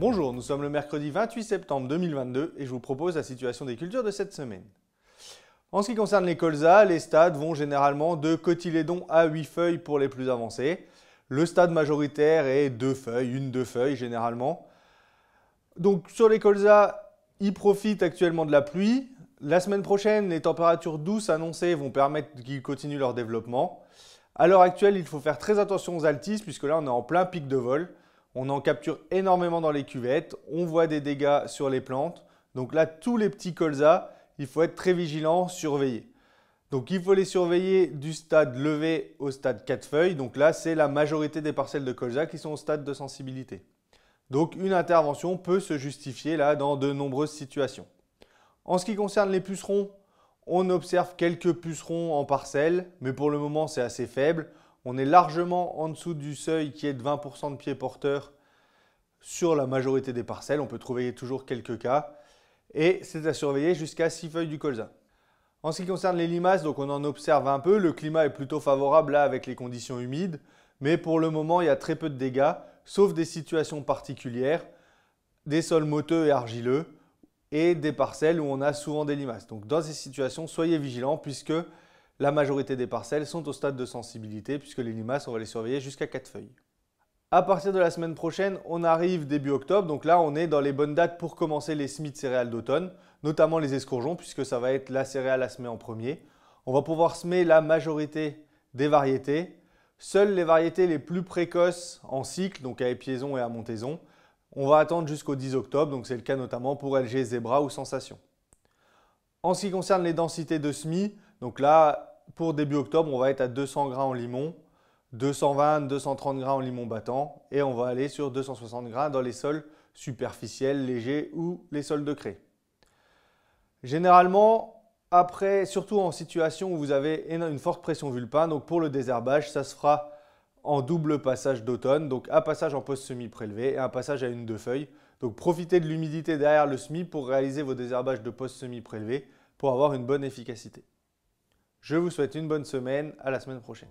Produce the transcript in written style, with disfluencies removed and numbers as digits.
Bonjour, nous sommes le mercredi 28 septembre 2022 et je vous propose la situation des cultures de cette semaine. En ce qui concerne les colzas, les stades vont généralement de cotylédon à 8 feuilles pour les plus avancés. Le stade majoritaire est 2 feuilles, 1-2 feuilles généralement. Donc sur les colzas, ils profitent actuellement de la pluie. La semaine prochaine, les températures douces annoncées vont permettre qu'ils continuent leur développement. À l'heure actuelle, il faut faire très attention aux altices puisque là on est en plein pic de vol. On en capture énormément dans les cuvettes, on voit des dégâts sur les plantes. Donc là, tous les petits colzas, il faut être très vigilant, surveiller. Donc il faut les surveiller du stade levé au stade 4 feuilles. Donc là, c'est la majorité des parcelles de colza qui sont au stade de sensibilité. Donc une intervention peut se justifier là dans de nombreuses situations. En ce qui concerne les pucerons, on observe quelques pucerons en parcelle, mais pour le moment c'est assez faible. On est largement en dessous du seuil qui est de 20% de pieds porteurs sur la majorité des parcelles. On peut trouver toujours quelques cas. Et c'est à surveiller jusqu'à 6 feuilles du colza. En ce qui concerne les limaces, donc on en observe un peu. Le climat est plutôt favorable là avec les conditions humides. Mais pour le moment, il y a très peu de dégâts, sauf des situations particulières, des sols motteux et argileux et des parcelles où on a souvent des limaces. Donc dans ces situations, soyez vigilants puisque la majorité des parcelles sont au stade de sensibilité puisque les limaces, on va les surveiller jusqu'à 4 feuilles. À partir de la semaine prochaine, on arrive début octobre. Donc là, on est dans les bonnes dates pour commencer les semis de céréales d'automne, notamment les escourgeons puisque ça va être la céréale à semer en premier. On va pouvoir semer la majorité des variétés. Seules les variétés les plus précoces en cycle, donc à épiaison et à montaison, on va attendre jusqu'au 10 octobre. Donc c'est le cas notamment pour LG, Zebra ou Sensation. En ce qui concerne les densités de semis, donc là, pour début octobre, on va être à 200 grains en limon, 220, 230 grains en limon battant et on va aller sur 260 grains dans les sols superficiels, légers ou les sols de craie. Généralement, après, surtout en situation où vous avez une forte pression vulpin, donc pour le désherbage, ça se fera en double passage d'automne, donc un passage en post-semis prélevé et un passage à 1-2 feuilles. Donc profitez de l'humidité derrière le semis pour réaliser vos désherbages de post-semis prélevé pour avoir une bonne efficacité. Je vous souhaite une bonne semaine, à la semaine prochaine.